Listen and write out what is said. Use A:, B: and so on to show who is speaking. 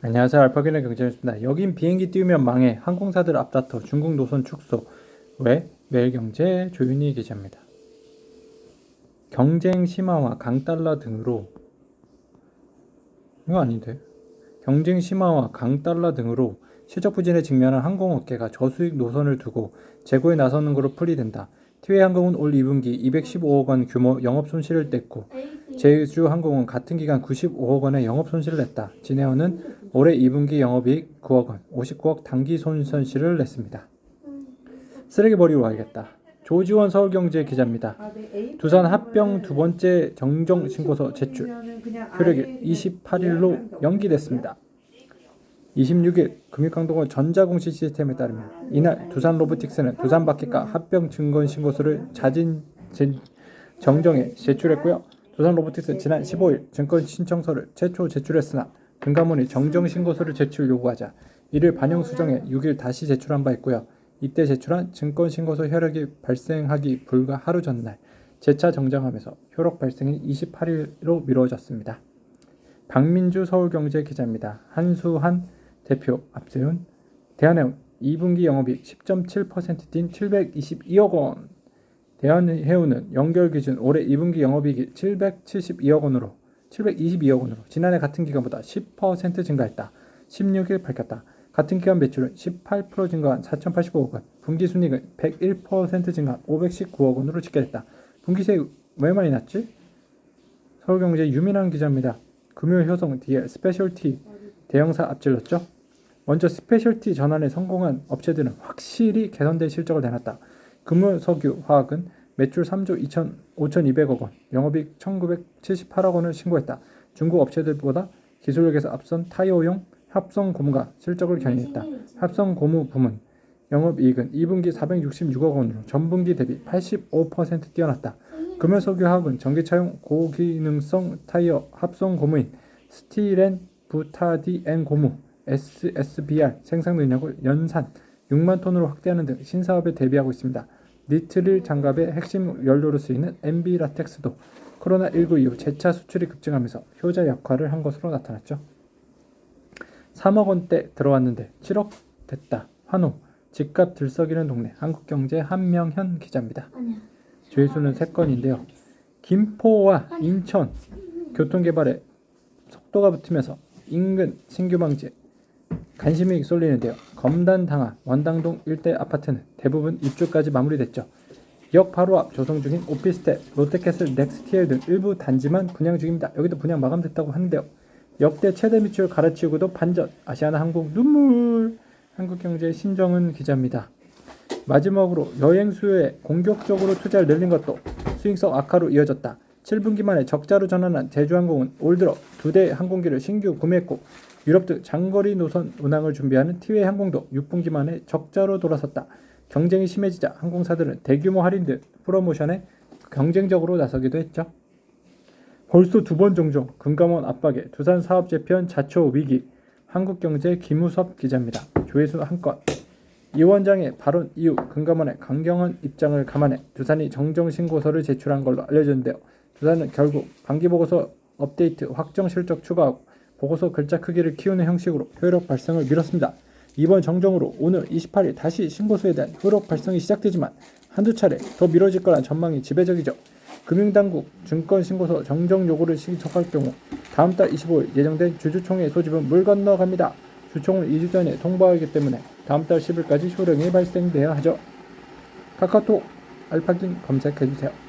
A: 안녕하세요. 알파견의 경제뉴스입니다. 여긴 비행기 띄우면 망해. 항공사들 앞다퉈. 중국 노선 축소. 왜? 매일경제 조윤희 기자입니다. 경쟁 심화와 강달러 등으로 이거 아닌데. 경쟁 심화와 강달러 등으로 실적 부진에 직면한 항공업계가 저수익 노선을 두고 재고에 나서는 것으로 풀이된다. 티웨이항공은 올 2분기 215억 원 규모 영업손실을 냈고 제주항공은 같은 기간 95억 원의 영업손실을 냈다. 진에어는 올해 2분기 영업이익 9억 원, 59억 당기손실을 냈습니다. 쓰레기 버리러 와야겠다. 조지원 서울경제 기자입니다. 두산 합병 두 번째 정정 신고서 제출. 효력이 28일로 연기됐습니다. 26일 금융강동원 전자공시 시스템에 따르면 이날 두산로보틱스는 두산바켓과 합병 증권 신고서를 자진 정정에 제출했고요. 두산로보틱스는 지난 15일 증권 신청서를 최초 제출했으나 금감원이 정정 신고서를 제출 요구하자 이를 반영 수정해 6일 다시 제출한 바 있고요. 이때 제출한 증권 신고서 효력이 발생하기 불과 하루 전날 재차 정정하면서 효력 발생이 28일로 미뤄졌습니다. 박민주 서울경제 기자입니다. 한수한 대표 앞세운 대한해운 2분기 영업이익 10.7% 뛴 722억 원. 대한해운은 연결 기준 올해 2분기 영업이익이 722억 원으로 지난해 같은 기간보다 10% 증가했다. 16일 밝혔다. 같은 기간 매출은 18% 증가한 4,085억 원, 분기순이익은 101% 증가한 519억 원으로 집계됐다. 분기세 왜 많이 났지? 서울경제 유민환 기자입니다. 금요효성 DL 스페셜티 대형사 앞질렀죠? 먼저 스페셜티 전환에 성공한 업체들은 확실히 개선된 실적을 내놨다. 금호석유 화학은 매출 3조 5,200억 원, 영업이익 1,978억 원을 신고했다. 중국 업체들보다 기술력에서 앞선 타이어용 합성고무가 실적을 견인했다. 합성고무 부문 영업이익은 2분기 466억 원으로 전분기 대비 85% 뛰어났다. 금호석유 화학은 전기차용 고기능성 타이어 합성고무인 스티렌 부타디엔 고무 SSBR 생산 능력을 연산 6만 톤으로 확대하는 등 신사업에 대비하고 있습니다. 니트릴 장갑의 핵심 연료로 쓰이는 MB 라텍스도 코로나19 이후 재차 수출이 급증하면서 효자 역할을 한 것으로 나타났죠. 3억 원대 들어왔는데 7억 됐다. 환호. 집값 들썩이는 동네. 한국경제 한명현 기자입니다. 조회수는 3건인데요. 김포와 인천 교통개발에 속도가 붙으면서 인근 신규 방지에 관심이 쏠리는데요. 검단당하 원당동 일대 아파트는 대부분 입주까지 마무리됐죠. 역 바로 앞 조성 중인 오피스텔 롯데캐슬 넥스티엘 등 일부 단지만 분양 중입니다. 여기도 분양 마감됐다고 하는데요. 역대 최대 매출 갈아치우고도 반전. 아시아나항공 눈물. 한국경제 신정은 기자입니다. 마지막으로 여행 수요에 공격적으로 투자를 늘린 것도 수익성 악화로 이어졌다. 7분기 만에 적자로 전환한 제주항공은 올 들어 2대 항공기를 신규 구매했고 유럽 등 장거리 노선 운항을 준비하는 티웨이 항공도 6분기 만에 적자로 돌아섰다. 경쟁이 심해지자 항공사들은 대규모 할인 등 프로모션에 경쟁적으로 나서기도 했죠. 벌써 2번 정정, 금감원 압박에 두산 사업 재편 자초 위기. 한국경제 김우섭 기자입니다. 조회수 1건. 이 원장의 발언 이후 금감원의 강경한 입장을 감안해 두산이 정정 신고서를 제출한 걸로 알려졌는데요. 두산은 결국 반기보고서 업데이트 확정 실적 추가하고 보고서 글자 크기를 키우는 형식으로 효력 발생을 미뤘습니다. 이번 정정으로 오늘 28일 다시 신고서에 대한 효력 발생이 시작되지만 한두 차례 더 미뤄질 거란 전망이 지배적이죠. 금융당국 증권신고서 정정 요구를 신청할 경우 다음 달 25일 예정된 주주총회 소집은 물 건너갑니다. 주총을 2주 전에 통보하기 때문에 다음 달 10일까지 효력이 발생돼야 하죠. 카카오톡 알파긴 검색해주세요.